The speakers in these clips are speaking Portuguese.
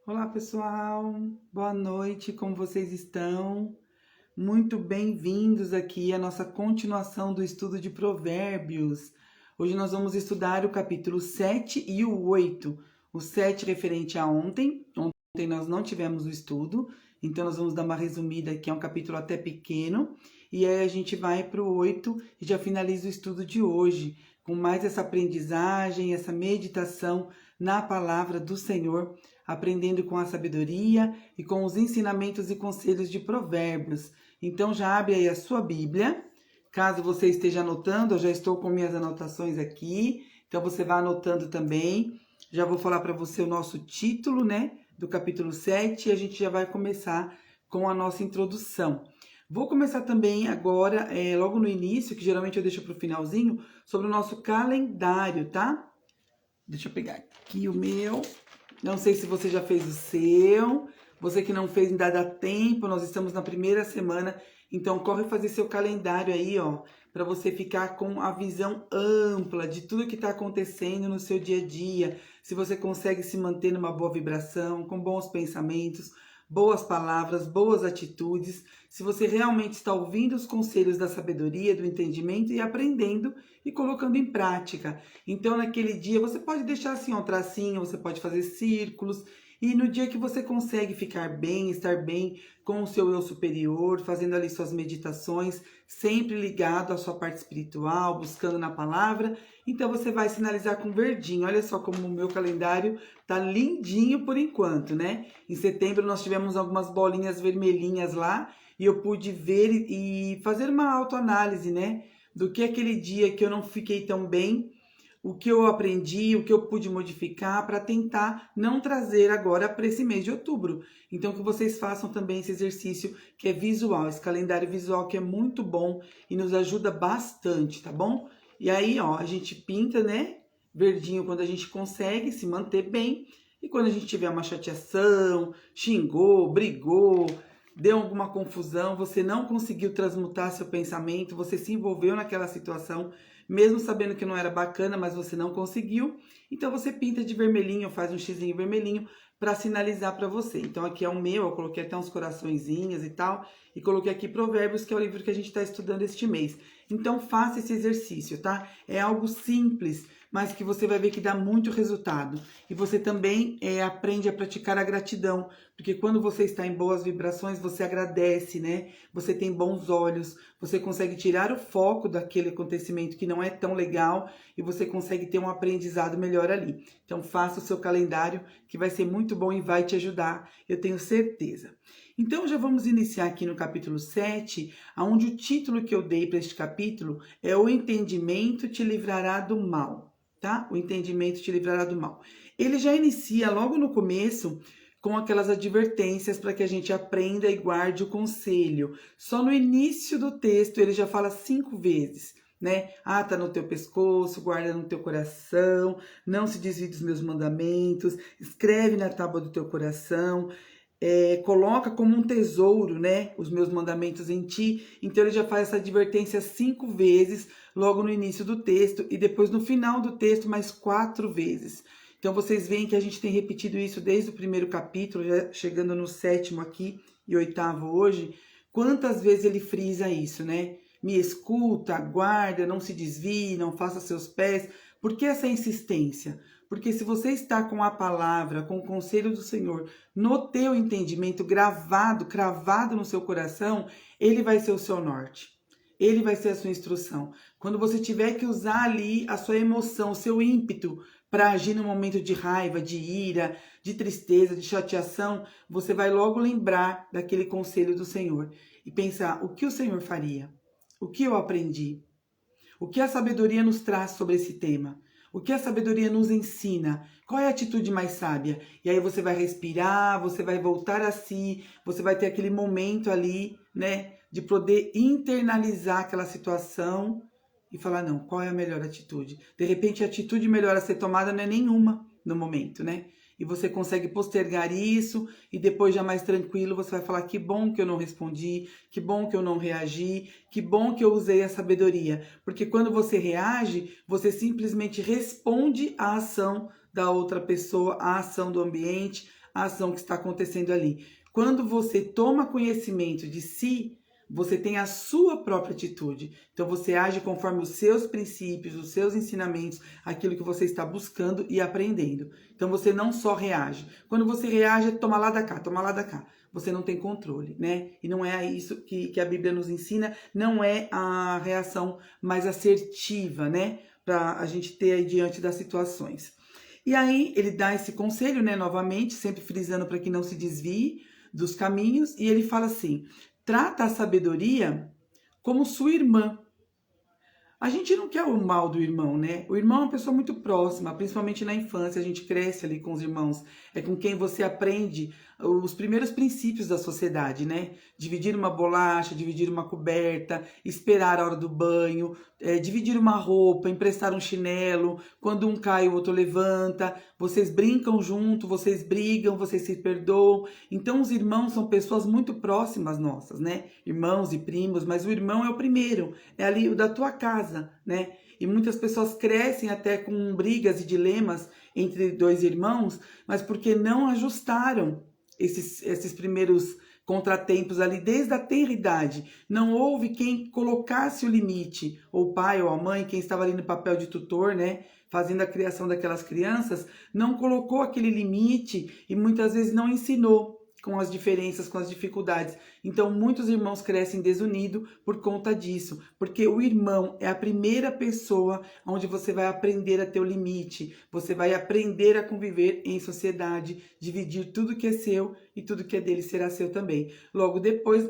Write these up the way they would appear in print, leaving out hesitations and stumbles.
Olá, pessoal. Boa noite. Como vocês estão? Muito bem-vindos aqui à nossa continuação do estudo de Provérbios. Hoje nós vamos estudar o capítulo 7 e o 8. O 7 referente a ontem. Ontem nós não tivemos o estudo, então nós vamos dar uma resumida aqui, é um capítulo até pequeno. E aí a gente vai para o 8 e já finaliza o estudo de hoje, com mais essa aprendizagem, essa meditação na palavra do Senhor, aprendendo com a sabedoria e com os ensinamentos e conselhos de Provérbios. Então já abre aí a sua Bíblia. Caso você esteja anotando, eu já estou com minhas anotações aqui, então você vai anotando também. Já vou falar para você o nosso título, né, do capítulo 7 e a gente já vai começar com a nossa introdução. Vou começar também agora, logo no início, que geralmente eu deixo para o finalzinho, sobre o nosso calendário, tá? Deixa eu pegar aqui o meu. Não sei se você já fez o seu. Você que não fez, ainda dá tempo. Nós estamos na primeira semana. Então, corre fazer seu calendário aí, ó. Para você ficar com a visão ampla de tudo que está acontecendo no seu dia a dia. Se você consegue se manter numa boa vibração, com bons pensamentos, boas palavras, boas atitudes. Se você realmente está ouvindo os conselhos da sabedoria, do entendimento e aprendendo e colocando em prática. Então, naquele dia, você pode deixar assim um tracinho, você pode fazer círculos. E no dia que você consegue ficar bem, estar bem com o seu eu superior, fazendo ali suas meditações, sempre ligado à sua parte espiritual, buscando na palavra, então você vai sinalizar com verdinho. Olha só como o meu calendário tá lindinho por enquanto, né? Em setembro nós tivemos algumas bolinhas vermelhinhas lá e eu pude ver e fazer uma autoanálise, né? Do que aquele dia que eu não fiquei tão bem, o que eu aprendi, o que eu pude modificar para tentar não trazer agora para esse mês de outubro. Então, que vocês façam também esse exercício que é visual, esse calendário visual que é muito bom e nos ajuda bastante, tá bom? E aí, ó, a gente pinta, né? Verdinho quando a gente consegue se manter bem. E quando a gente tiver uma chateação, xingou, brigou, deu alguma confusão, você não conseguiu transmutar seu pensamento, você se envolveu naquela situação, mesmo sabendo que não era bacana, mas você não conseguiu, então você pinta de vermelhinho, faz um xizinho vermelhinho para sinalizar para você. Então aqui é o meu, eu coloquei até uns coraçõezinhos e tal, e coloquei aqui Provérbios, que é o livro que a gente está estudando este mês. Então faça esse exercício, tá? É algo simples, mas que você vai ver que dá muito resultado. E você também aprende a praticar a gratidão, porque quando você está em boas vibrações, você agradece, né? Você tem bons olhos, você consegue tirar o foco daquele acontecimento que não é tão legal e você consegue ter um aprendizado melhor ali. Então faça o seu calendário, que vai ser muito bom e vai te ajudar, eu tenho certeza. Então já vamos iniciar aqui no capítulo 7, onde o título que eu dei para este capítulo é O Entendimento te livrará do mal, tá? O entendimento te livrará do mal. Ele já inicia logo no começo com aquelas advertências para que a gente aprenda e guarde o conselho. Só no início do texto ele já fala 5 vezes, né? Ah, tá no teu pescoço, guarda no teu coração, não se desvie dos meus mandamentos, escreve na tábua do teu coração. Coloca como um tesouro, né, os meus mandamentos em ti. Então ele já faz essa advertência 5 vezes logo no início do texto e depois no final do texto mais 4 vezes. Então vocês veem que a gente tem repetido isso desde o primeiro capítulo, já chegando no 7º aqui e 8º hoje. Quantas vezes ele frisa isso, né? Me escuta, guarda, não se desvie, não faça seus pés. Por que essa insistência? Porque se você está com a palavra, com o conselho do Senhor, no teu entendimento gravado, cravado no seu coração, ele vai ser o seu norte. Ele vai ser a sua instrução. Quando você tiver que usar ali a sua emoção, o seu ímpeto para agir no momento de raiva, de ira, de tristeza, de chateação, você vai logo lembrar daquele conselho do Senhor e pensar: o que o Senhor faria? O que eu aprendi? O que a sabedoria nos traz sobre esse tema? O que a sabedoria nos ensina? Qual é a atitude mais sábia? E aí você vai respirar, você vai voltar a si, você vai ter aquele momento ali, né, de poder internalizar aquela situação e falar: não, qual é a melhor atitude? De repente a atitude melhor a ser tomada não é nenhuma no momento, né? E você consegue postergar isso e depois já mais tranquilo você vai falar: que bom que eu não respondi, que bom que eu não reagi, que bom que eu usei a sabedoria. Porque quando você reage, você simplesmente responde à ação da outra pessoa, à ação do ambiente, a ação que está acontecendo ali. Quando você toma conhecimento de si, você tem a sua própria atitude. Então você age conforme os seus princípios, os seus ensinamentos, aquilo que você está buscando e aprendendo. Então você não só reage. Quando você reage, toma lá da cá, toma lá da cá. Você não tem controle, né? E não é isso que a Bíblia nos ensina, não é a reação mais assertiva, né? Para a gente ter aí diante das situações. E aí ele dá esse conselho, né? Novamente, sempre frisando para que não se desvie dos caminhos. E ele fala assim: trata a sabedoria como sua irmã. A gente não quer o mal do irmão, né? O irmão é uma pessoa muito próxima, principalmente na infância, a gente cresce ali com os irmãos. É com quem você aprende os primeiros princípios da sociedade, né? Dividir uma bolacha, dividir uma coberta, esperar a hora do banho, dividir uma roupa, emprestar um chinelo, quando um cai o outro levanta, vocês brincam junto, vocês brigam, vocês se perdoam. Então os irmãos são pessoas muito próximas nossas, né? Irmãos e primos, mas o irmão é o primeiro, é ali o da tua casa, né? E muitas pessoas crescem até com brigas e dilemas entre dois irmãos, mas porque não ajustaram esses primeiros contratempos ali desde a tenridade. Não houve quem colocasse o limite, ou o pai ou a mãe, quem estava ali no papel de tutor, né? Fazendo a criação daquelas crianças, não colocou aquele limite e muitas vezes não ensinou com as diferenças, com as dificuldades. Então, muitos irmãos crescem desunidos por conta disso, porque o irmão é a primeira pessoa onde você vai aprender a ter o limite, você vai aprender a conviver em sociedade, dividir tudo que é seu e tudo que é dele será seu também. Logo depois,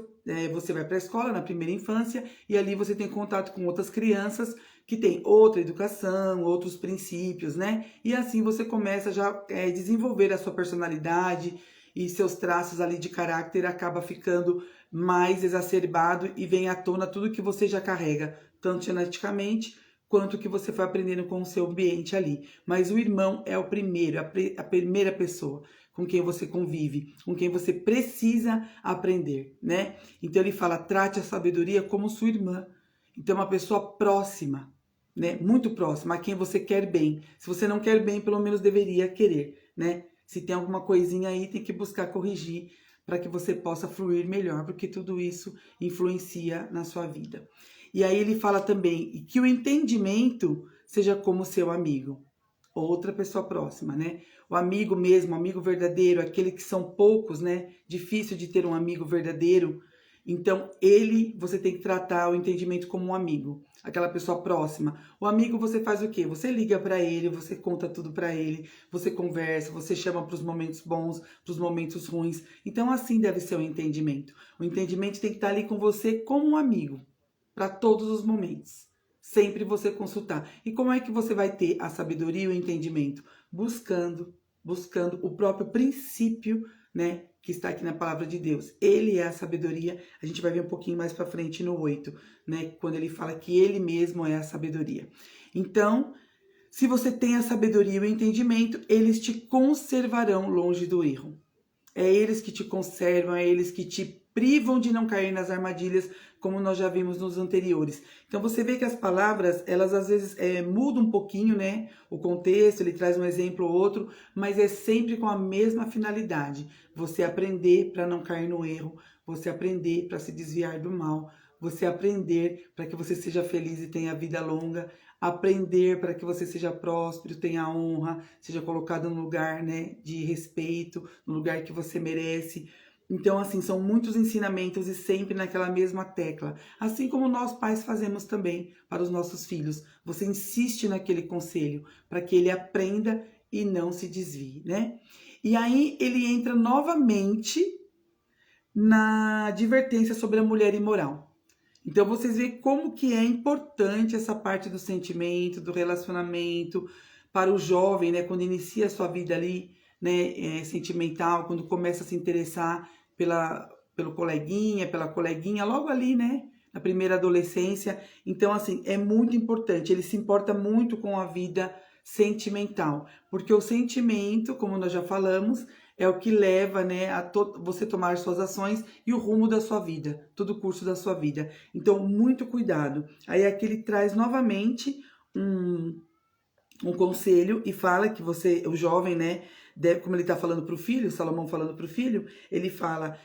você vai para a escola, na primeira infância, e ali você tem contato com outras crianças que têm outra educação, outros princípios, né? E assim você começa já a desenvolver a sua personalidade, e seus traços ali de caráter acaba ficando mais exacerbado e vem à tona tudo que você já carrega, tanto geneticamente quanto que você foi aprendendo com o seu ambiente ali. Mas o irmão é o primeiro, a primeira pessoa com quem você convive, com quem você precisa aprender, né? Então ele fala, trate a sabedoria como sua irmã. Então é uma pessoa próxima, né? Muito próxima, a quem você quer bem. Se você não quer bem, pelo menos deveria querer, né? Se tem alguma coisinha aí, tem que buscar corrigir para que você possa fluir melhor, porque tudo isso influencia na sua vida. E aí ele fala também que o entendimento seja como seu amigo, outra pessoa próxima, né? O amigo mesmo, o amigo verdadeiro, aquele que são poucos, né? Difícil de ter um amigo verdadeiro. Então, você tem que tratar o entendimento como um amigo, aquela pessoa próxima. O amigo, você faz o quê? Você liga para ele, você conta tudo para ele, você conversa, você chama para os momentos bons, para os momentos ruins. Então, assim deve ser o entendimento. O entendimento tem que estar ali com você como um amigo, para todos os momentos. Sempre você consultar. E como é que você vai ter a sabedoria e o entendimento? Buscando o próprio princípio, né? Que está aqui na palavra de Deus. Ele é a sabedoria. A gente vai ver um pouquinho mais para frente no 8, né? Quando ele fala que ele mesmo é a sabedoria. Então, se você tem a sabedoria e o entendimento, eles te conservarão longe do erro. É eles que te conservam, é eles que te privam de não cair nas armadilhas, como nós já vimos nos anteriores. Então você vê que as palavras, elas às vezes mudam um pouquinho, né? O contexto, ele traz um exemplo ou outro, mas é sempre com a mesma finalidade. Você aprender para não cair no erro, você aprender para se desviar do mal, você aprender para que você seja feliz e tenha vida longa, aprender para que você seja próspero, tenha honra, seja colocado no lugar, né, de respeito, no lugar que você merece. Então, assim, são muitos ensinamentos e sempre naquela mesma tecla. Assim como nós pais fazemos também para os nossos filhos. Você insiste naquele conselho para que ele aprenda e não se desvie, né? E aí ele entra novamente na advertência sobre a mulher imoral. Então, vocês veem como que é importante essa parte do sentimento, do relacionamento para o jovem, né? Quando inicia a sua vida ali, né, sentimental, quando começa a se interessar pelo coleguinha, pela coleguinha, logo ali, né, na primeira adolescência. Então, assim, é muito importante, ele se importa muito com a vida sentimental, porque o sentimento, como nós já falamos, é o que leva, né, a você tomar suas ações e o rumo da sua vida, todo o curso da sua vida. Então, muito cuidado. Aí aqui ele traz novamente um um conselho e fala que você, o jovem, né, deve, como ele está falando para o filho, Salomão falando para o filho, ele fala,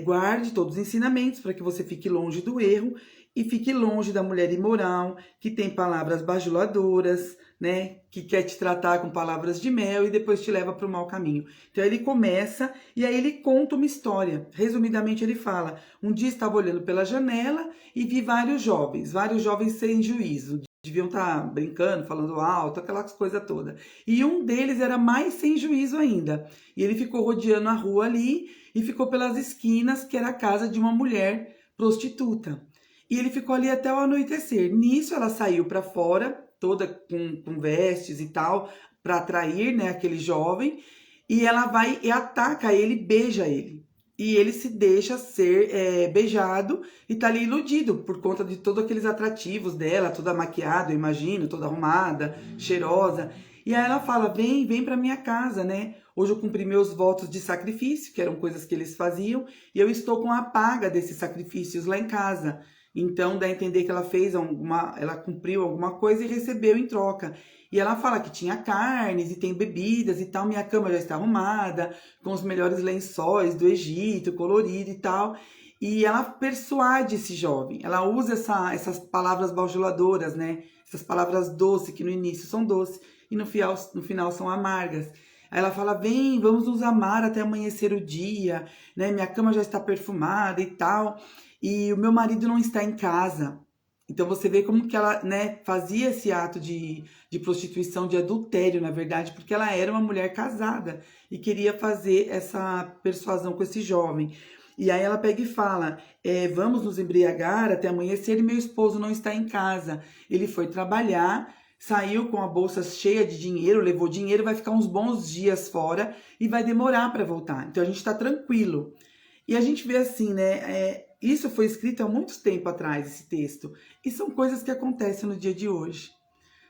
guarde todos os ensinamentos para que você fique longe do erro e fique longe da mulher imoral, que tem palavras bajuladoras, né, que quer te tratar com palavras de mel e depois te leva para o mau caminho. Então ele começa e aí ele conta uma história. Resumidamente ele fala, um dia estava olhando pela janela e vi vários jovens sem juízo. Deviam estar brincando, falando alto, aquelas coisas todas. E um deles era mais sem juízo ainda. E ele ficou rodeando a rua ali e ficou pelas esquinas, que era a casa de uma mulher prostituta. E ele ficou ali até o anoitecer. Nisso ela saiu para fora, toda com vestes e tal, para atrair, né, aquele jovem. E ela vai e ataca ele, beija ele. E ele se deixa ser beijado e tá ali iludido por conta de todos aqueles atrativos dela, toda maquiada, eu imagino, toda arrumada, cheirosa. E aí ela fala, vem pra minha casa, né? Hoje eu cumpri meus votos de sacrifício, que eram coisas que eles faziam, e eu estou com a paga desses sacrifícios lá em casa. Então dá a entender que ela cumpriu alguma coisa e recebeu em troca. E ela fala que tinha carnes e tem bebidas e tal, minha cama já está arrumada, com os melhores lençóis do Egito, colorido e tal. E ela persuade esse jovem, ela usa essas palavras bajuladoras, né? Essas palavras doces, que no início são doces e no final são amargas. Aí ela fala, vem, vamos nos amar até amanhecer o dia, né? Minha cama já está perfumada e tal, e o meu marido não está em casa. Então você vê como que ela, né, fazia esse ato de prostituição, de adultério, na verdade, porque ela era uma mulher casada e queria fazer essa persuasão com esse jovem. E aí ela pega e fala, vamos nos embriagar até amanhecer e meu esposo não está em casa. Ele foi trabalhar, saiu com a bolsa cheia de dinheiro, levou dinheiro, vai ficar uns bons dias fora e vai demorar para voltar. Então a gente está tranquilo. E a gente vê assim, né? Isso foi escrito há muito tempo atrás, esse texto. E são coisas que acontecem no dia de hoje.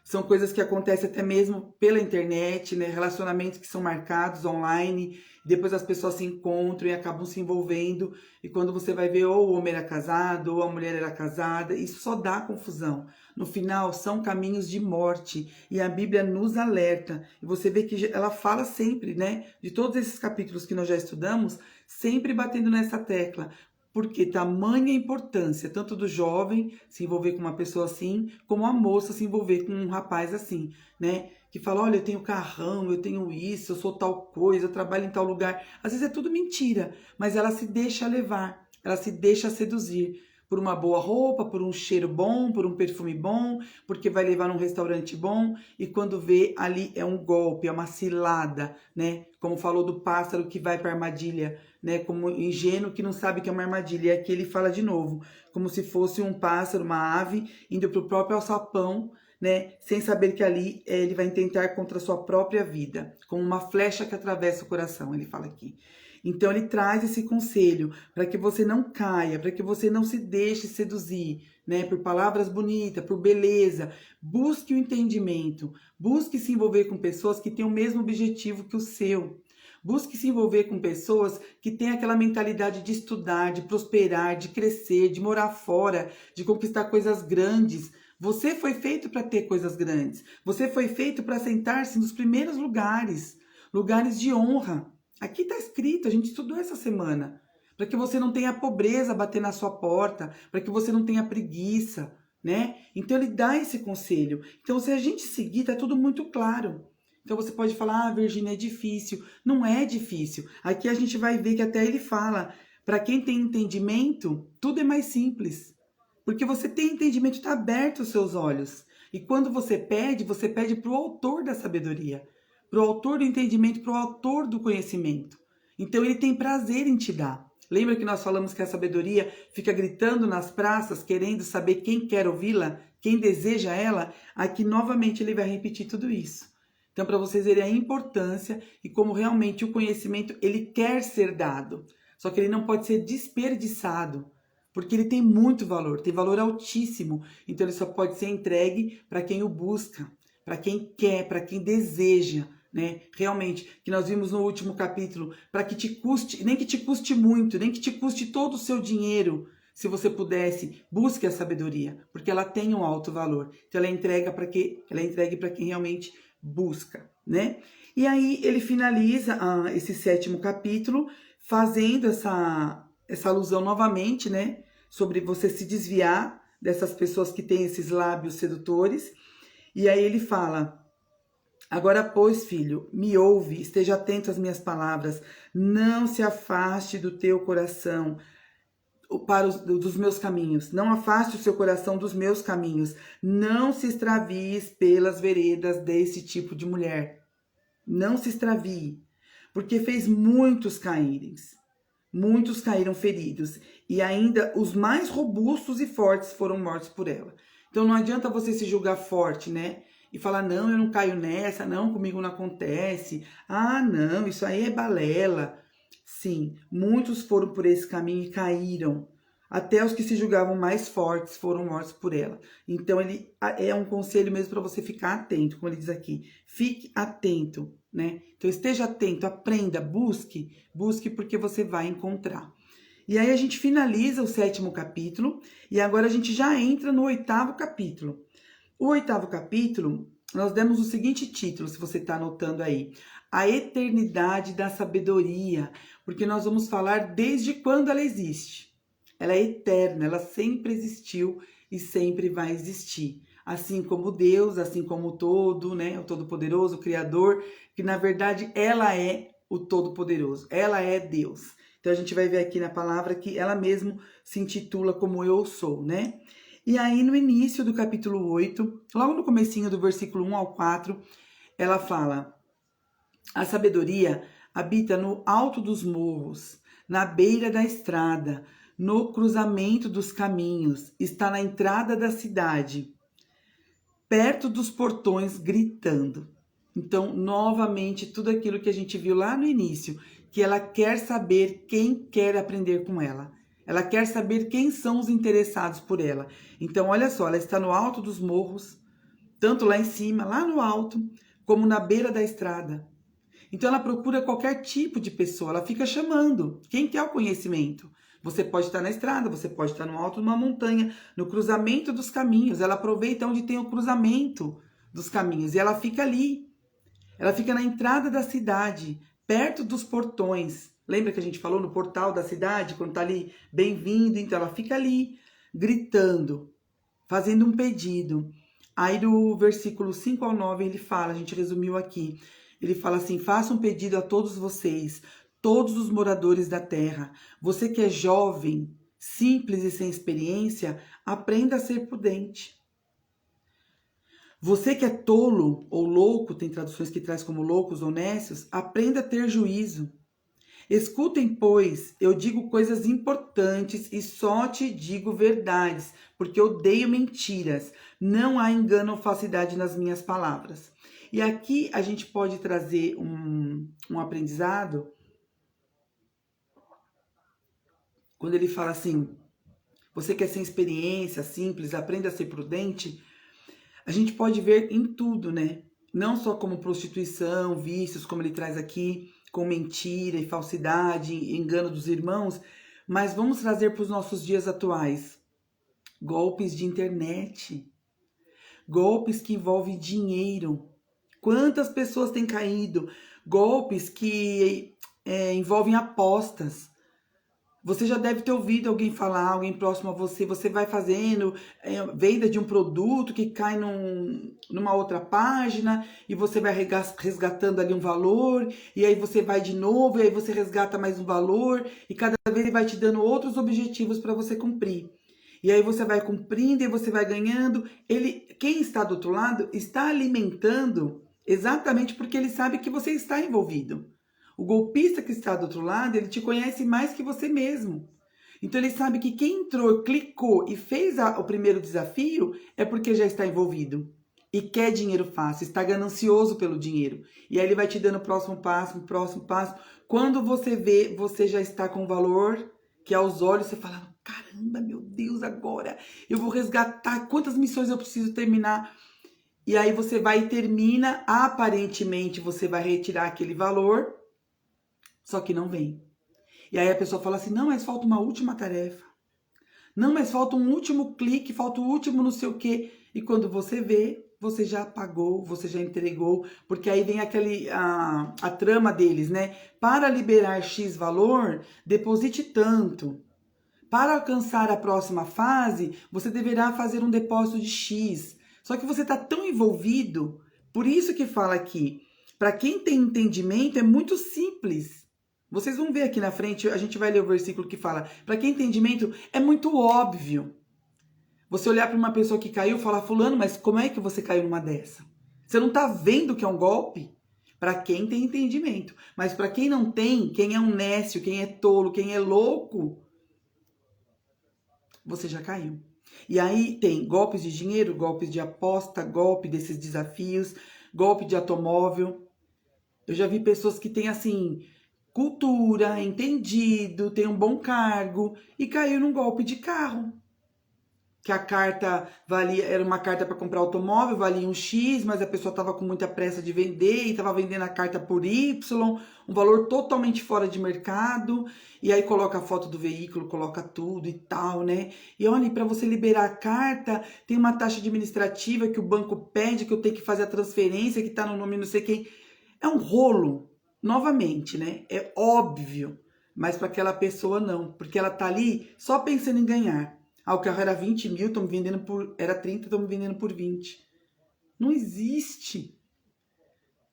São coisas que acontecem até mesmo pela internet, né? Relacionamentos que são marcados online. Depois as pessoas se encontram e acabam se envolvendo. E quando você vai ver, ou o homem era casado, ou a mulher era casada, isso só dá confusão. No final, são caminhos de morte. E a Bíblia nos alerta. E você vê que ela fala sempre, né? De todos esses capítulos que nós já estudamos, sempre batendo nessa tecla. Porque tamanha importância, tanto do jovem se envolver com uma pessoa assim, como a moça se envolver com um rapaz assim, né? Que fala, olha, eu tenho carrão, eu tenho isso, eu sou tal coisa, eu trabalho em tal lugar. Às vezes é tudo mentira, mas ela se deixa levar, ela se deixa seduzir por uma boa roupa, por um cheiro bom, por um perfume bom, porque vai levar num restaurante bom, e quando vê, ali é um golpe, é uma cilada, né? Como falou do pássaro que vai para armadilha, né? Como ingênuo que não sabe que é uma armadilha. E aqui ele fala de novo, como se fosse um pássaro, uma ave, indo para o próprio alçapão, né? Sem saber que ali ele vai tentar contra a sua própria vida, como uma flecha que atravessa o coração, ele fala aqui. Então ele traz esse conselho para que você não caia, para que você não se deixe seduzir, né, por palavras bonitas, por beleza. Busque o entendimento, busque se envolver com pessoas que têm o mesmo objetivo que o seu. Busque se envolver com pessoas que têm aquela mentalidade de estudar, de prosperar, de crescer, de morar fora, de conquistar coisas grandes. Você foi feito para ter coisas grandes. Você foi feito para sentar-se nos primeiros lugares, lugares de honra. Aqui está escrito, a gente estudou essa semana, para que você não tenha pobreza bater na sua porta, para que você não tenha preguiça, né? Então ele dá esse conselho. Então se a gente seguir, tá tudo muito claro. Então você pode falar, Virgínia, é difícil. Não é difícil. Aqui a gente vai ver que até ele fala, para quem tem entendimento, tudo é mais simples. Porque você tem entendimento, está aberto os seus olhos. E quando você pede para o autor da sabedoria, para o autor do entendimento, para o autor do conhecimento. Então ele tem prazer em te dar. Lembra que nós falamos que a sabedoria fica gritando nas praças, querendo saber quem quer ouvi-la, quem deseja ela? Aqui novamente ele vai repetir tudo isso. Então para vocês verem a importância e como realmente o conhecimento ele quer ser dado. Só que ele não pode ser desperdiçado. Porque ele tem muito valor, tem valor altíssimo. Então ele só pode ser entregue para quem o busca, para quem quer, para quem deseja. Né? Realmente, que nós vimos no último capítulo, para que te custe, nem que te custe muito, nem que te custe todo o seu dinheiro, se você pudesse, busque a sabedoria, porque ela tem um alto valor. Então ela é entregue para quem realmente busca, né? E aí ele finaliza esse 7º capítulo fazendo essa alusão novamente, né? Sobre você se desviar dessas pessoas que têm esses lábios sedutores. E aí ele fala: agora, pois, filho, me ouve, esteja atento às minhas palavras, não se afaste do teu coração dos meus caminhos, não afaste o seu coração dos meus caminhos, não se extravies pelas veredas desse tipo de mulher, não se extravie, porque fez muitos caírem, muitos caíram feridos, e ainda os mais robustos e fortes foram mortos por ela. Então não adianta você se julgar forte, né? E falar, não, eu não caio nessa, não, comigo não acontece, ah, não, isso aí é balela. Sim, muitos foram por esse caminho e caíram. Até os que se julgavam mais fortes foram mortos por ela. Então, ele é um conselho mesmo para você ficar atento, como ele diz aqui. Fique atento, né? Então, esteja atento, aprenda, busque porque você vai encontrar. E aí a gente finaliza o 7º capítulo e agora a gente já entra no 8º capítulo. O 8º capítulo, nós demos o seguinte título, se você está anotando aí: A Eternidade da Sabedoria, porque nós vamos falar desde quando ela existe. Ela é eterna, ela sempre existiu e sempre vai existir. Assim como Deus, assim como o Todo, né? O Todo-Poderoso, o Criador, que na verdade ela é o Todo-Poderoso, ela é Deus. Então a gente vai ver aqui na palavra que ela mesmo se intitula como Eu Sou, né? E aí no início do capítulo 8, logo no comecinho do versículo 1 ao 4, ela fala: a sabedoria habita no alto dos morros, na beira da estrada, no cruzamento dos caminhos, está na entrada da cidade, perto dos portões, gritando. Então, novamente, tudo aquilo que a gente viu lá no início, que ela quer saber quem quer aprender com ela. Ela quer saber quem são os interessados por ela. Então, olha só, ela está no alto dos morros, tanto lá em cima, lá no alto, como na beira da estrada. Então, ela procura qualquer tipo de pessoa, ela fica chamando. Quem quer o conhecimento? Você pode estar na estrada, você pode estar no alto de uma montanha, no cruzamento dos caminhos. Ela aproveita onde tem o cruzamento dos caminhos e ela fica ali. Ela fica na entrada da cidade, perto dos portões. Lembra que a gente falou no portal da cidade, quando tá ali, bem-vindo? Então, ela fica ali, gritando, fazendo um pedido. Aí, do versículo 5 ao 9, ele fala, a gente resumiu aqui, ele fala assim: faça um pedido a todos vocês, todos os moradores da terra. Você que é jovem, simples e sem experiência, aprenda a ser prudente. Você que é tolo ou louco, tem traduções que traz como loucos ou nécios, aprenda a ter juízo. Escutem, pois, eu digo coisas importantes e só te digo verdades, porque odeio mentiras. Não há engano ou falsidade nas minhas palavras. E aqui a gente pode trazer um aprendizado, quando ele fala assim: você que é sem experiência, simples, aprenda a ser prudente. A gente pode ver em tudo, né? Não só como prostituição, vícios, como ele traz aqui, com mentira e falsidade, engano dos irmãos, mas vamos trazer para os nossos dias atuais. Golpes de internet, golpes que envolvem dinheiro. Quantas pessoas têm caído? Golpes que envolvem apostas. Você já deve ter ouvido alguém falar, alguém próximo a você, você vai fazendo venda de um produto que cai numa outra página e você vai resgatando ali um valor, e aí você vai de novo, e aí você resgata mais um valor, e cada vez ele vai te dando outros objetivos para você cumprir. E aí você vai cumprindo e você vai ganhando. Quem está do outro lado está alimentando exatamente porque ele sabe que você está envolvido. O golpista que está do outro lado, ele te conhece mais que você mesmo. Então ele sabe que quem entrou, clicou e fez o primeiro desafio é porque já está envolvido. E quer dinheiro fácil, está ganancioso pelo dinheiro. E aí ele vai te dando o próximo passo, o próximo passo. Quando você vê, você já está com valor que aos olhos você fala: caramba, meu Deus, agora eu vou resgatar, quantas missões eu preciso terminar? E aí você vai e termina, aparentemente você vai retirar aquele valor, só que não vem. E aí a pessoa fala assim: não, mas falta uma última tarefa. Não, mas falta um último clique, falta o último não sei o quê. E quando você vê, você já pagou, você já entregou, porque aí vem a trama deles, né? Para liberar X valor, deposite tanto. Para alcançar a próxima fase, você deverá fazer um depósito de X. Só que você está tão envolvido, por isso que fala aqui, para quem tem entendimento é muito simples. Vocês vão ver aqui na frente, a gente vai ler o versículo que fala, para quem tem entendimento é muito óbvio. Você olhar para uma pessoa que caiu e falar, fulano, mas como é que você caiu numa dessa? Você não está vendo que é um golpe? Para quem tem entendimento. Mas para quem não tem, quem é um nécio, quem é tolo, quem é louco, você já caiu. E aí tem golpes de dinheiro, golpes de aposta, golpe desses desafios, golpe de automóvel. Eu já vi pessoas que têm assim, cultura, entendido, tem um bom cargo e caiu num golpe de carro. Que a carta valia, era uma carta para comprar automóvel, valia um X, mas a pessoa estava com muita pressa de vender e estava vendendo a carta por Y, um valor totalmente fora de mercado, e aí coloca a foto do veículo, coloca tudo e tal, né? E olha, para você liberar a carta, tem uma taxa administrativa que o banco pede, que eu tenho que fazer a transferência, que está no nome não sei quem. É um rolo, novamente, né? É óbvio, mas para aquela pessoa não, porque ela tá ali só pensando em ganhar. Ah, o carro era 20 mil, estamos vendendo era 30, estamos vendendo por 20. Não existe.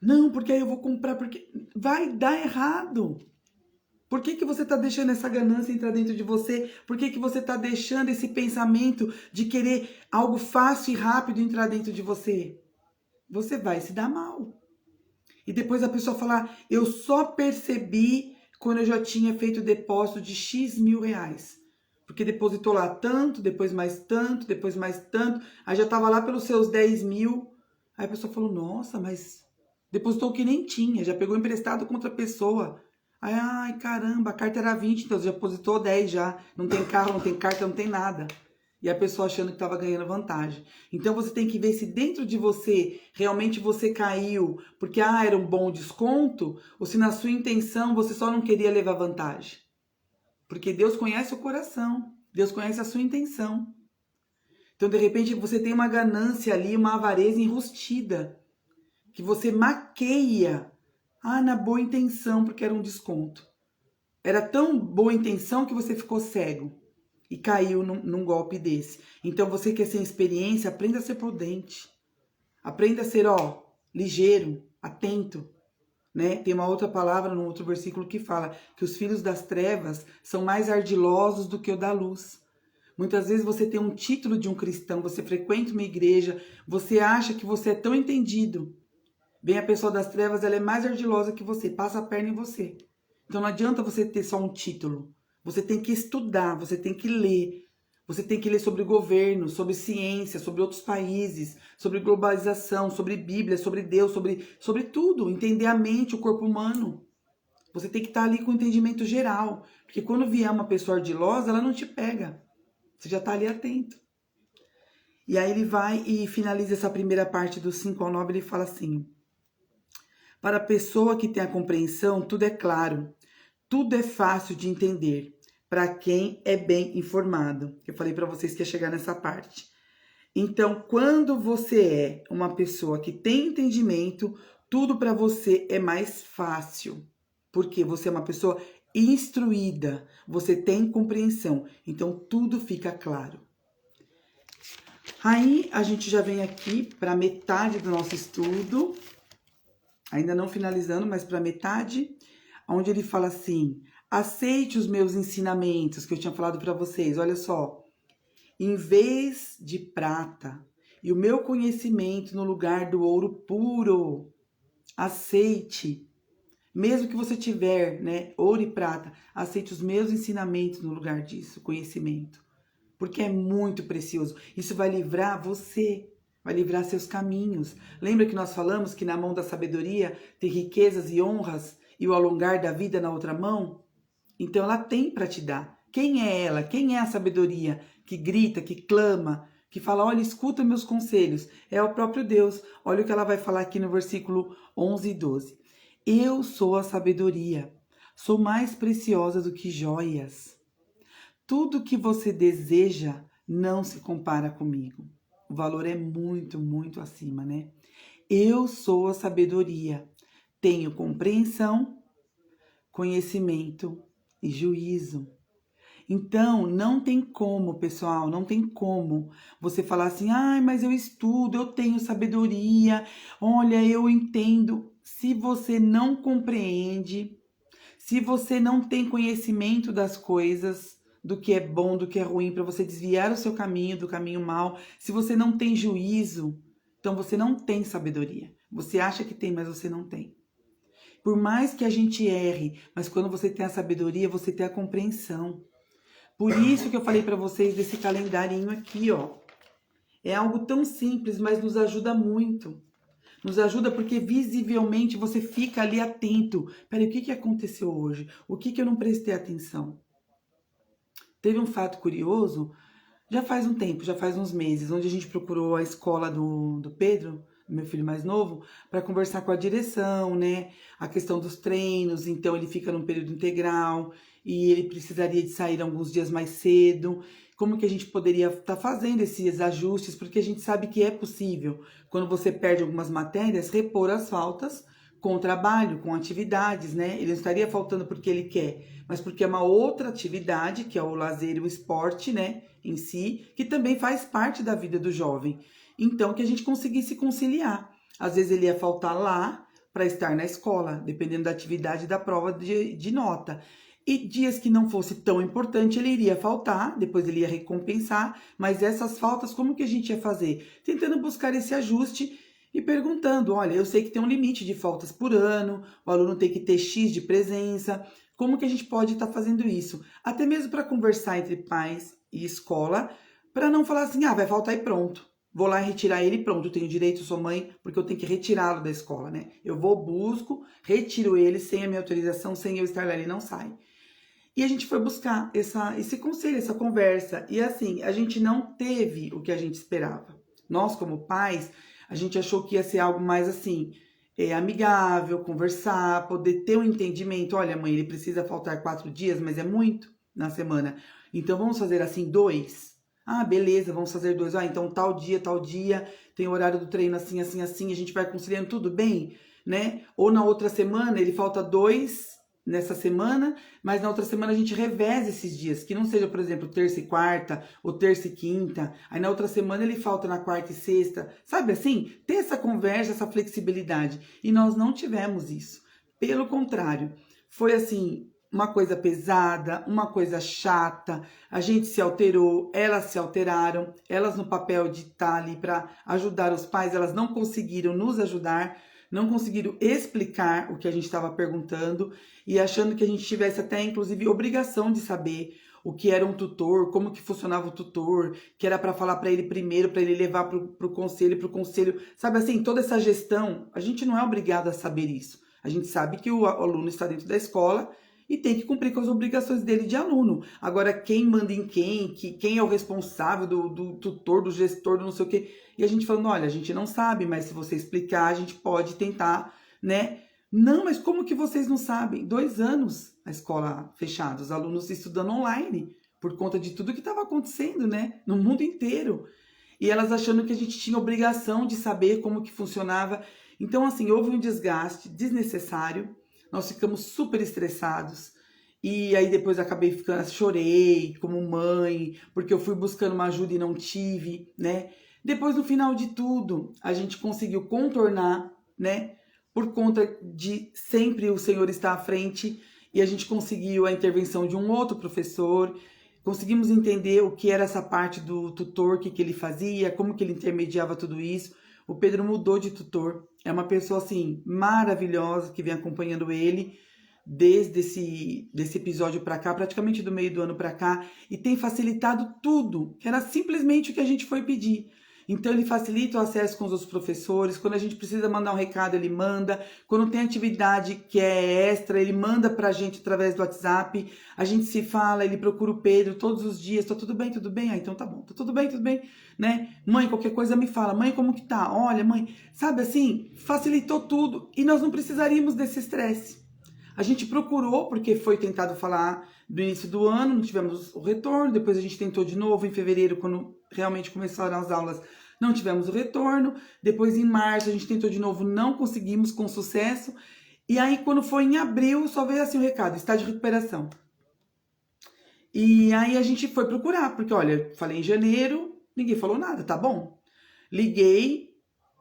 Não, porque aí eu vou comprar, porque vai dar errado. Por que que você está deixando essa ganância entrar dentro de você? Por que que você está deixando esse pensamento de querer algo fácil e rápido entrar dentro de você? Você vai se dar mal. E depois a pessoa falar, eu só percebi quando eu já tinha feito o depósito de X mil reais. Porque depositou lá tanto, depois mais tanto, depois mais tanto. Aí já estava lá pelos seus 10 mil. Aí a pessoa falou, nossa, mas depositou o que nem tinha. Já pegou emprestado com outra pessoa. Aí, ai, caramba, a carta era 20, então já depositou 10 já. Não tem carro, não tem carta, não tem nada. E a pessoa achando que estava ganhando vantagem. Então você tem que ver se dentro de você realmente você caiu porque era um bom desconto, ou se na sua intenção você só não queria levar vantagem. Porque Deus conhece o coração, Deus conhece a sua intenção. Então, de repente, você tem uma ganância ali, uma avareza enrustida, que você maqueia, na boa intenção, porque era um desconto. Era tão boa intenção que você ficou cego e caiu num golpe desse. Então, você que é sem experiência, aprenda a ser prudente. Aprenda a ser, ligeiro, atento. Né? Tem uma outra palavra no outro versículo que fala que os filhos das trevas são mais ardilosos do que o da luz. Muitas vezes você tem um título de um cristão, você frequenta uma igreja, você acha que você é tão entendido. Vem a pessoa das trevas, ela é mais ardilosa que você, passa a perna em você. Então não adianta você ter só um título. Você tem que estudar, você tem que ler. Você tem que ler sobre governo, sobre ciência, sobre outros países, sobre globalização, sobre Bíblia, sobre Deus, sobre tudo. Entender a mente, o corpo humano. Você tem que estar ali com o entendimento geral. Porque quando vier uma pessoa ardilosa, ela não te pega. Você já está ali atento. E aí ele vai e finaliza essa primeira parte do 5 ao 9, ele fala assim: para a pessoa que tem a compreensão, tudo é claro, tudo é fácil de entender. Para quem é bem informado. Eu falei para vocês que ia chegar nessa parte. Então, quando você é uma pessoa que tem entendimento, tudo para você é mais fácil. Porque você é uma pessoa instruída, você tem compreensão. Então, tudo fica claro. Aí, a gente já vem aqui para metade do nosso estudo. Ainda não finalizando, mas para metade. Onde ele fala assim: aceite os meus ensinamentos, que eu tinha falado para vocês. Olha só. Em vez de prata, e o meu conhecimento no lugar do ouro puro. Aceite. Mesmo que você tiver, ouro e prata, aceite os meus ensinamentos no lugar disso, conhecimento. Porque é muito precioso. Isso vai livrar você, vai livrar seus caminhos. Lembra que nós falamos que na mão da sabedoria tem riquezas e honras e o alongar da vida na outra mão? Então ela tem para te dar. Quem é ela? Quem é a sabedoria que grita, que clama, que fala, olha, escuta meus conselhos? É o próprio Deus. Olha o que ela vai falar aqui no versículo 11 e 12. Eu sou a sabedoria, sou mais preciosa do que joias. Tudo que você deseja não se compara comigo. o valor é muito, muito acima, né? Eu sou a sabedoria, tenho compreensão, conhecimento e juízo. Então, não tem como, pessoal, não tem como você falar assim, ai, mas eu estudo, eu tenho sabedoria, olha, eu entendo. Se você não compreende, se você não tem conhecimento das coisas, do que é bom, do que é ruim, para você desviar o seu caminho do caminho mau, se você não tem juízo, então você não tem sabedoria. Você acha que tem, mas você não tem. Por mais que a gente erre, mas quando você tem a sabedoria, você tem a compreensão. Por isso que eu falei para vocês desse calendarinho aqui, ó. É algo tão simples, mas nos ajuda muito. Nos ajuda porque visivelmente você fica ali atento. Peraí, o que aconteceu hoje? O que eu não prestei atenção? Teve um fato curioso, já faz um tempo, já faz uns meses, onde a gente procurou a escola do Pedro, meu filho mais novo, para conversar com a direção, né? A questão dos treinos, então ele fica num período integral e ele precisaria de sair alguns dias mais cedo. Como que a gente poderia estar fazendo esses ajustes? Porque a gente sabe que é possível, quando você perde algumas matérias, repor as faltas com trabalho, com atividades, né? Ele não estaria faltando porque ele quer, mas porque é uma outra atividade, que é o lazer e o esporte, né, em si, que também faz parte da vida do jovem. Então, que a gente conseguisse conciliar. Às vezes ele ia faltar lá para estar na escola, dependendo da atividade da prova de nota. E dias que não fosse tão importante, ele iria faltar, depois ele ia recompensar, mas essas faltas, como que a gente ia fazer? Tentando buscar esse ajuste e perguntando, olha, eu sei que tem um limite de faltas por ano, o aluno tem que ter X de presença, como que a gente pode estar fazendo isso? Até mesmo para conversar entre pais e escola, para não falar assim, vai faltar e pronto. Vou lá retirar ele e pronto, eu tenho direito, sou mãe, porque eu tenho que retirá-lo da escola, né? Eu vou, busco, retiro ele sem a minha autorização, sem eu estar lá, ele não sai. E a gente foi buscar esse conselho, essa conversa. E assim, a gente não teve o que a gente esperava. Nós, como pais, a gente achou que ia ser algo mais assim, amigável, conversar, poder ter um entendimento. Olha, mãe, ele precisa faltar 4 dias, mas é muito na semana. Então, vamos fazer assim 2? Beleza, vamos fazer 2. Então tal dia, tem o horário do treino assim, assim, assim, a gente vai conciliando tudo bem, né? Ou na outra semana ele falta 2 nessa semana, mas na outra semana a gente reveza esses dias, que não seja, por exemplo, terça e quarta, ou terça e quinta, aí na outra semana ele falta na quarta e sexta, sabe assim? Ter essa conversa, essa flexibilidade, e nós não tivemos isso. Pelo contrário, foi assim, uma coisa pesada, uma coisa chata, a gente se alterou, elas se alteraram, elas no papel de estar ali para ajudar os pais, elas não conseguiram nos ajudar, não conseguiram explicar o que a gente estava perguntando e achando que a gente tivesse até, inclusive, obrigação de saber o que era um tutor, como que funcionava o tutor, que era para falar para ele primeiro, para ele levar para o conselho, sabe assim, toda essa gestão, a gente não é obrigado a saber isso. A gente sabe que o aluno está dentro da escola e tem que cumprir com as obrigações dele de aluno. Agora, quem manda em quem é o responsável do tutor, do gestor, do não sei o quê. E a gente falando, olha, a gente não sabe, mas se você explicar, a gente pode tentar, né? Não, mas como que vocês não sabem? 2 anos a escola fechada, os alunos estudando online, por conta de tudo que estava acontecendo, né? No mundo inteiro. E elas achando que a gente tinha obrigação de saber como que funcionava. Então, assim, houve um desgaste desnecessário. Nós ficamos super estressados. E aí depois acabei ficando, chorei como mãe, porque eu fui buscando uma ajuda e não tive, né? Depois, no final de tudo, a gente conseguiu contornar, né? Por conta de sempre o Senhor estar à frente, e a gente conseguiu a intervenção de um outro professor, conseguimos entender o que era essa parte do tutor, o que ele fazia, como que ele intermediava tudo isso. O Pedro mudou de tutor, é uma pessoa assim maravilhosa que vem acompanhando ele desde desse episódio para cá, praticamente do meio do ano para cá, e tem facilitado tudo, que era simplesmente o que a gente foi pedir. Então ele facilita o acesso com os outros professores, quando a gente precisa mandar um recado, ele manda, quando tem atividade que é extra, ele manda pra gente através do WhatsApp, a gente se fala, ele procura o Pedro todos os dias, tá tudo bem? Tudo bem? Então tá bom, tá tudo bem, né? Mãe, qualquer coisa me fala, mãe, como que tá? Olha, mãe, sabe assim, facilitou tudo e nós não precisaríamos desse estresse. A gente procurou, porque foi tentado falar do início do ano, não tivemos o retorno, depois a gente tentou de novo em fevereiro, quando realmente começaram as aulas, não tivemos o retorno. Depois, em março, a gente tentou de novo, não conseguimos com sucesso. E aí, quando foi em abril, só veio assim o recado, estágio de recuperação. E aí a gente foi procurar, porque olha, falei em janeiro, ninguém falou nada, tá bom. Liguei,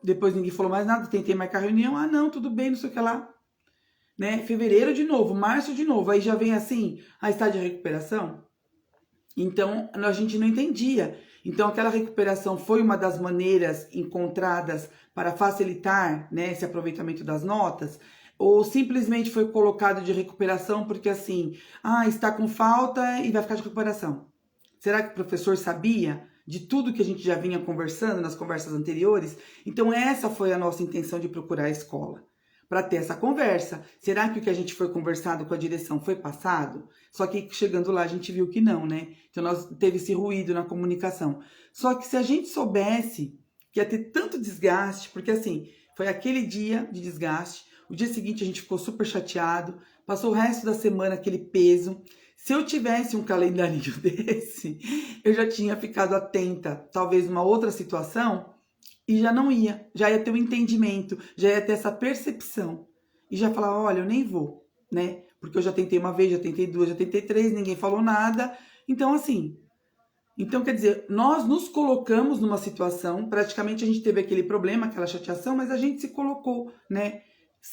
depois ninguém falou mais nada, tentei marcar reunião, ah não, tudo bem, não sei o que lá. Né? Fevereiro de novo, março de novo, aí já vem assim, a estágio de recuperação. Então, a gente não entendia. Então, aquela recuperação foi uma das maneiras encontradas para facilitar, né, esse aproveitamento das notas? Ou simplesmente foi colocado de recuperação porque assim, está com falta e vai ficar de recuperação? Será que o professor sabia de tudo que a gente já vinha conversando nas conversas anteriores? Então, essa foi a nossa intenção de procurar a escola, para ter essa conversa. Será que o que a gente foi conversado com a direção foi passado? Só que chegando lá a gente viu que não, né? Então nós teve esse ruído na comunicação. Só que se a gente soubesse que ia ter tanto desgaste, porque assim, foi aquele dia de desgaste, o dia seguinte a gente ficou super chateado, passou o resto da semana aquele peso. Se eu tivesse um calendarinho desse, eu já tinha ficado atenta, talvez numa outra situação, e já ia ter um entendimento, já ia ter essa percepção. E já falar, olha, eu nem vou, né? Porque eu já tentei uma vez, já tentei duas, já tentei três, ninguém falou nada. Então, assim, quer dizer, nós nos colocamos numa situação, praticamente a gente teve aquele problema, aquela chateação, mas a gente se colocou, né?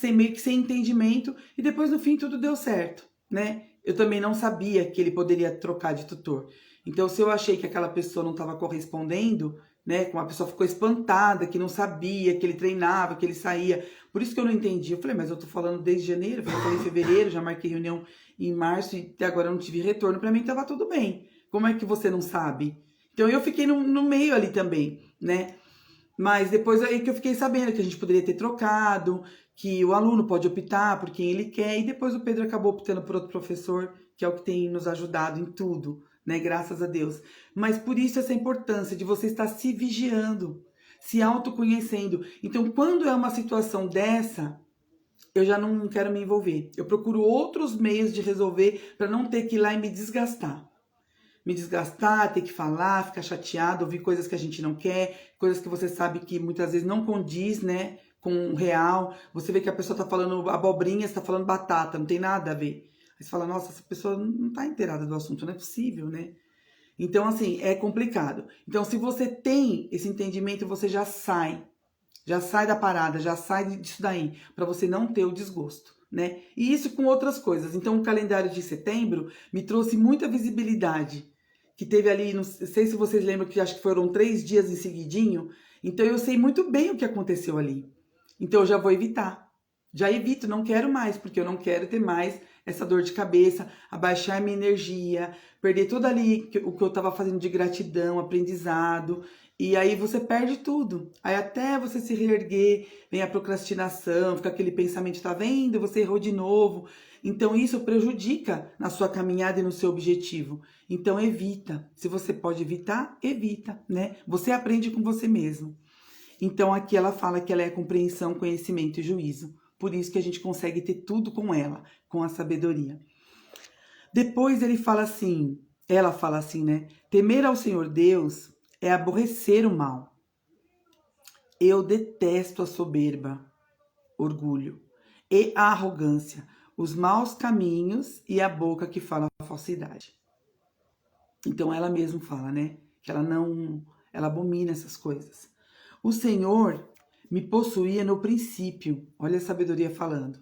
Meio que sem entendimento, e depois no fim tudo deu certo, né? Eu também não sabia que ele poderia trocar de tutor. Então, se eu achei que aquela pessoa não estava correspondendo, né, que uma pessoa ficou espantada, que não sabia, que ele treinava, que ele saía. Por isso que eu não entendi. Eu falei, mas eu tô falando desde janeiro, eu falei em fevereiro, já marquei reunião em março e até agora eu não tive retorno. Para mim tava tudo bem. Como é que você não sabe? Então eu fiquei no meio ali também, né? Mas depois aí que eu fiquei sabendo que a gente poderia ter trocado, que o aluno pode optar por quem ele quer, e depois o Pedro acabou optando por outro professor, que é o que tem nos ajudado em tudo, né? Graças a Deus. Mas por isso essa importância de você estar se vigiando, se autoconhecendo. Então, quando é uma situação dessa, eu já não quero me envolver. Eu procuro outros meios de resolver para não ter que ir lá e me desgastar. Ter que falar, ficar chateado, ouvir coisas que a gente não quer, coisas que você sabe que muitas vezes não condiz, né, com o real. Você vê que a pessoa tá falando abobrinha, você tá falando batata, não tem nada a ver. Aí você fala, nossa, essa pessoa não tá inteirada do assunto, não é possível, né? Então, assim, é complicado. Então, se você tem esse entendimento, você já sai da parada, já sai disso daí, para você não ter o desgosto, né? E isso com outras coisas. Então, o calendário de setembro me trouxe muita visibilidade, que teve ali, não sei se vocês lembram, que acho que foram 3 dias em seguidinho. Então, eu sei muito bem o que aconteceu ali. Então, eu já vou evitar. Já evito, não quero mais, porque eu não quero ter mais essa dor de cabeça, abaixar minha energia, perder tudo ali o que eu estava fazendo de gratidão, aprendizado, e aí você perde tudo. Aí até você se reerguer, vem a procrastinação, fica aquele pensamento, tá vendo? Você errou de novo. Então isso prejudica na sua caminhada e no seu objetivo. Então evita. Se você pode evitar, evita, né? Você aprende com você mesmo. Então aqui ela fala que ela é compreensão, conhecimento e juízo. Por isso que a gente consegue ter tudo com ela, com a sabedoria. Depois ela fala assim, né? Temer ao Senhor Deus é aborrecer o mal. Eu detesto a soberba, orgulho e a arrogância, os maus caminhos e a boca que fala a falsidade. Então ela mesma fala, né? Que ela abomina essas coisas. O Senhor me possuía no princípio. Olha a sabedoria falando.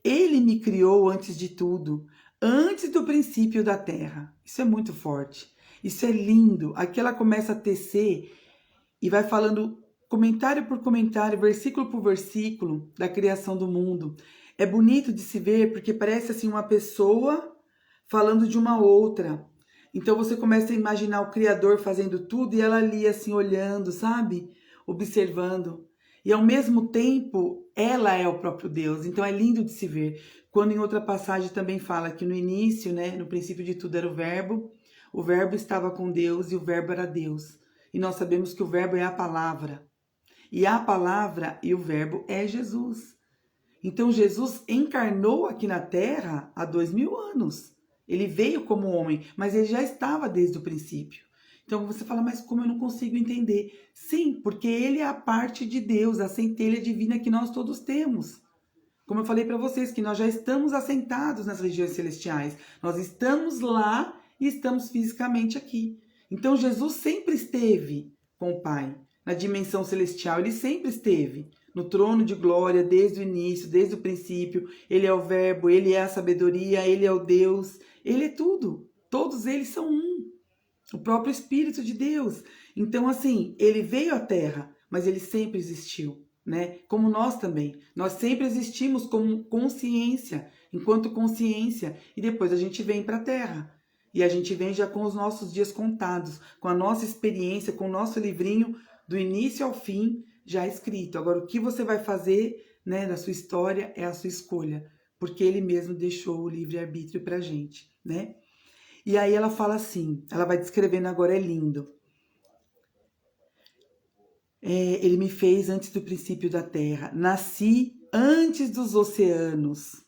Ele me criou antes de tudo, antes do princípio da terra. Isso é muito forte. Isso é lindo. Aqui ela começa a tecer e vai falando comentário por comentário, versículo por versículo da criação do mundo. É bonito de se ver porque parece assim uma pessoa falando de uma outra. Então você começa a imaginar o Criador fazendo tudo e ela ali assim olhando, sabe? Observando. E ao mesmo tempo, ela é o próprio Deus. Então é lindo de se ver. Quando em outra passagem também fala que no início, né, no princípio de tudo era o Verbo estava com Deus e o Verbo era Deus. E nós sabemos que o Verbo é a palavra. E a palavra e o Verbo é Jesus. Então Jesus encarnou aqui na Terra há 2000 anos. Ele veio como homem, mas ele já estava desde o princípio. Então você fala, mas como eu não consigo entender? Sim, porque ele é a parte de Deus, a centelha divina que nós todos temos. Como eu falei para vocês, que nós já estamos assentados nas regiões celestiais. Nós estamos lá e estamos fisicamente aqui. Então Jesus sempre esteve com o Pai, na dimensão celestial. Ele sempre esteve no trono de glória desde o início, desde o princípio. Ele é o Verbo, ele é a sabedoria, ele é o Deus. Ele é tudo. Todos eles são um. O próprio Espírito de Deus. Então, assim, ele veio à Terra, mas ele sempre existiu, né? Como nós também. Nós sempre existimos como consciência, enquanto consciência, e depois a gente vem para a Terra. E a gente vem já com os nossos dias contados, com a nossa experiência, com o nosso livrinho do início ao fim já escrito. Agora, o que você vai fazer, né, na sua história é a sua escolha, porque ele mesmo deixou o livre-arbítrio para a gente, né? E aí ela fala assim, ela vai descrevendo agora, é lindo. Ele me fez antes do princípio da terra, nasci antes dos oceanos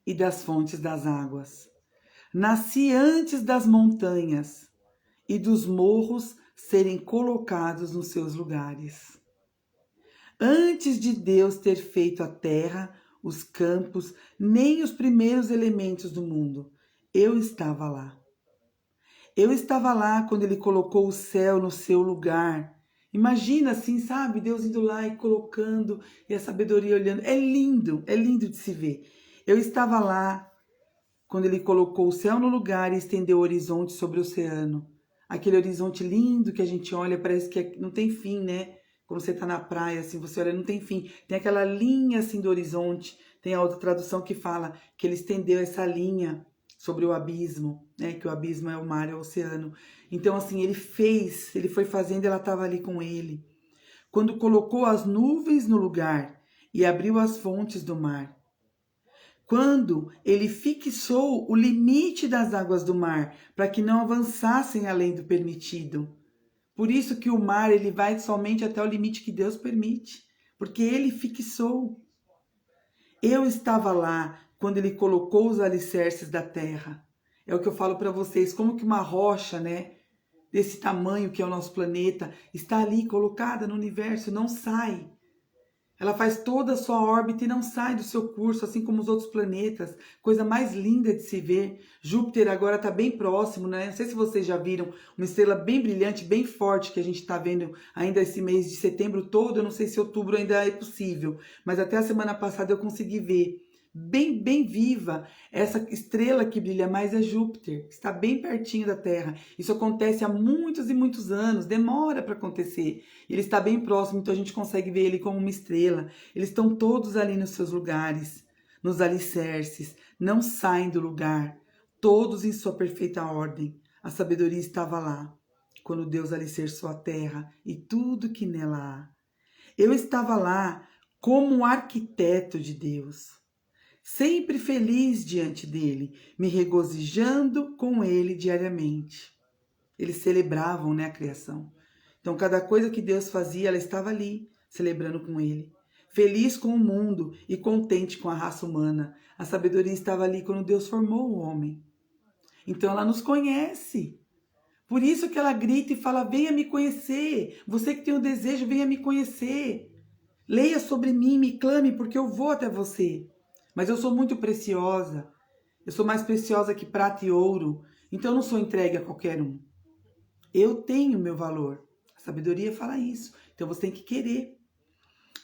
e das fontes das águas. Nasci antes das montanhas e dos morros serem colocados nos seus lugares. Antes de Deus ter feito a terra, os campos, nem os primeiros elementos do mundo, eu estava lá. Eu estava lá quando ele colocou o céu no seu lugar. Imagina assim, sabe? Deus indo lá e colocando, e a sabedoria olhando. É lindo de se ver. Eu estava lá quando ele colocou o céu no lugar e estendeu o horizonte sobre o oceano. Aquele horizonte lindo que a gente olha, parece que não tem fim, né? Quando você está na praia, assim, você olha, não tem fim. Tem aquela linha, assim, do horizonte. Tem a outra tradução que fala que ele estendeu essa linha sobre o abismo, né? Que o abismo é o mar, é o oceano. Então, assim, ele foi fazendo, ela estava ali com ele. Quando colocou as nuvens no lugar e abriu as fontes do mar. Quando ele fixou o limite das águas do mar, para que não avançassem além do permitido. Por isso que o mar, ele vai somente até o limite que Deus permite, porque ele fixou. Eu estava lá quando ele colocou os alicerces da terra. É o que eu falo para vocês, como que uma rocha, né, desse tamanho que é o nosso planeta, está ali colocada no universo, não sai. Ela faz toda a sua órbita e não sai do seu curso, assim como os outros planetas. Coisa mais linda de se ver. Júpiter agora está bem próximo, né? Não sei se vocês já viram uma estrela bem brilhante, bem forte, que a gente está vendo ainda esse mês de setembro todo. Eu não sei se outubro ainda é possível, mas até a semana passada eu consegui ver. Bem viva, essa estrela que brilha mais é Júpiter, que está bem pertinho da Terra. Isso acontece há muitos e muitos anos, demora para acontecer. Ele está bem próximo, então a gente consegue ver ele como uma estrela. Eles estão todos ali nos seus lugares, nos alicerces, não saem do lugar, todos em sua perfeita ordem. A sabedoria estava lá, quando Deus alicerçou a terra e tudo que nela há. Eu estava lá como arquiteto de Deus, sempre feliz diante dele, me regozijando com ele diariamente. Eles celebravam, né, a criação. Então, cada coisa que Deus fazia, ela estava ali, celebrando com ele. Feliz com o mundo e contente com a raça humana. A sabedoria estava ali quando Deus formou o homem. Então, ela nos conhece. Por isso que ela grita e fala, venha me conhecer. Você que tem o desejo, venha me conhecer. Leia sobre mim, me clame, porque eu vou até você. Mas eu sou muito preciosa. Eu sou mais preciosa que prata e ouro. Então eu não sou entregue a qualquer um. Eu tenho meu valor. A sabedoria fala isso. Então você tem que querer.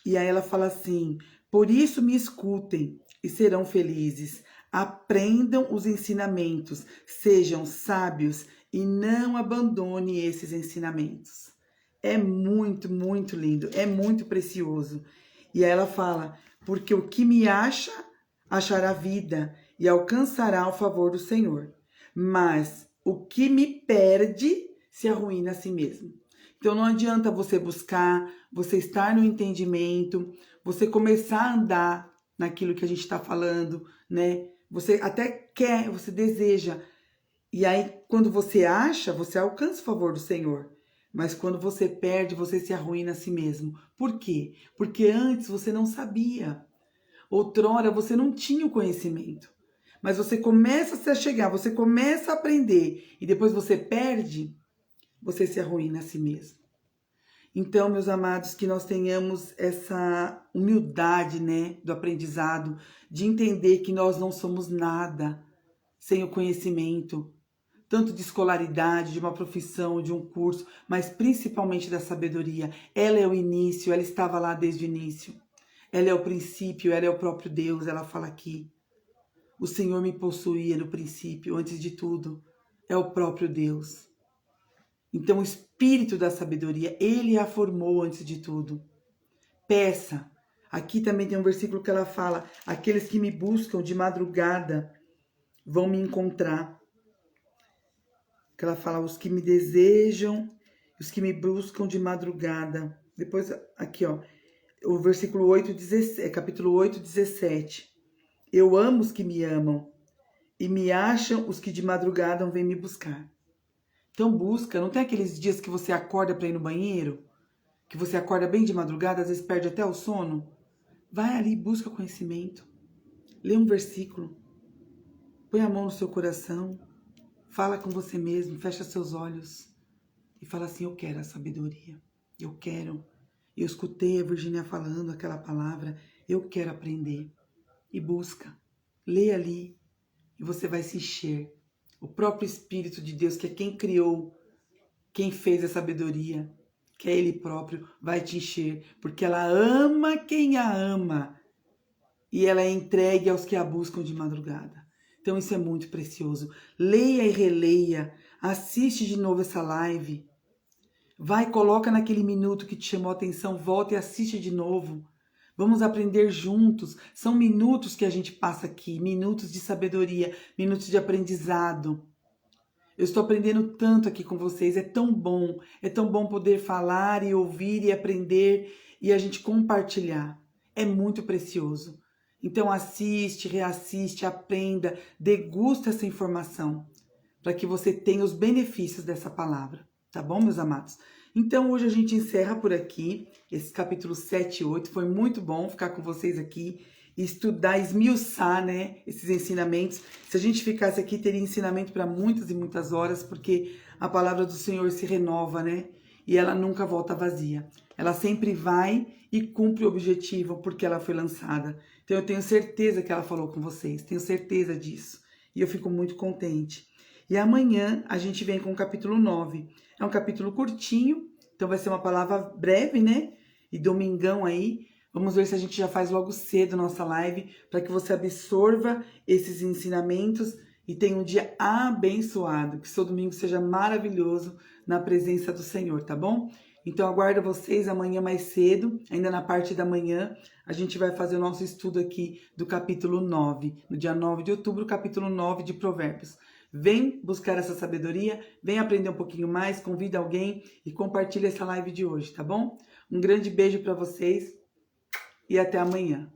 E aí ela fala assim, por isso me escutem e serão felizes. Aprendam os ensinamentos. Sejam sábios e não abandone esses ensinamentos. É muito lindo. É muito precioso. E aí ela fala, porque o que me acha, achará vida e alcançará o favor do Senhor. Mas o que me perde, se arruína a si mesmo. Então não adianta você buscar, você estar no entendimento, você começar a andar naquilo que a gente está falando, né? Você até quer, você deseja. E aí, quando você acha, você alcança o favor do Senhor. Mas quando você perde, você se arruína a si mesmo. Por quê? Porque antes você não sabia. Outrora você não tinha o conhecimento. Mas você começa a se chegar, você começa a aprender e depois você perde. você se arruína a si mesmo. Então, meus amados, que nós tenhamos essa humildade, né, do aprendizado, de entender que nós não somos nada sem o conhecimento, tanto de escolaridade, de uma profissão, de um curso, mas principalmente da sabedoria. Ela é o início, ela estava lá desde o início. Ela é o princípio, ela é o próprio Deus, ela fala aqui. O Senhor me possuía no princípio, antes de tudo. É o próprio Deus. Então, o espírito da sabedoria, ele a formou antes de tudo. Peça. Aqui também tem um versículo que ela fala: aqueles que me buscam de madrugada vão me encontrar. Que ela fala: os que me desejam, os que me buscam de madrugada. Depois, aqui, ó, o versículo 8, 17, capítulo 8, 17. Eu amo os que me amam, e me acham os que de madrugada vêm me buscar. Então busca, não tem aqueles dias que você acorda para ir no banheiro? Que você acorda bem de madrugada, às vezes perde até o sono? Vai ali, busca conhecimento. Lê um versículo. Põe a mão no seu coração. Fala com você mesmo, fecha seus olhos. E fala assim: eu quero a sabedoria. Eu quero. Eu escutei a Virgínia falando aquela palavra. Eu quero aprender. E busca. Lê ali. E você vai se encher. O próprio Espírito de Deus, que é quem criou, quem fez a sabedoria, que é Ele próprio, vai te encher. Porque ela ama quem a ama. E ela é entregue aos que a buscam de madrugada. Então isso é muito precioso. Leia e releia. Assiste de novo essa live. Vai, coloca naquele minuto que te chamou a atenção, volta e assiste de novo. Vamos aprender juntos. São minutos que a gente passa aqui, minutos de sabedoria, minutos de aprendizado. Eu estou aprendendo tanto aqui com vocês, é tão bom poder falar e ouvir e aprender e a gente compartilhar. É muito precioso. Então assiste, reassiste, aprenda, degusta essa informação para que você tenha os benefícios dessa palavra. Tá bom, meus amados? Então, hoje a gente encerra por aqui esse capítulo 7 e 8. Foi muito bom ficar com vocês aqui e estudar, esmiuçar, né, esses ensinamentos. Se a gente ficasse aqui, teria ensinamento para muitas e muitas horas, porque a palavra do Senhor se renova, né? E ela nunca volta vazia. Ela sempre vai e cumpre o objetivo porque ela foi lançada. Então, eu tenho certeza que ela falou com vocês. Tenho certeza disso. E eu fico muito contente. E amanhã a gente vem com o capítulo 9. É um capítulo curtinho, então vai ser uma palavra breve, né? E domingão aí, vamos ver se a gente já faz logo cedo nossa live, para que você absorva esses ensinamentos e tenha um dia abençoado. Que seu domingo seja maravilhoso na presença do Senhor, tá bom? Então aguardo vocês amanhã mais cedo, ainda na parte da manhã, a gente vai fazer o nosso estudo aqui do capítulo 9, no dia 9 de outubro, capítulo 9 de Provérbios. Vem buscar essa sabedoria, vem aprender um pouquinho mais, convida alguém e compartilha essa live de hoje, tá bom? Um grande beijo para vocês e até amanhã.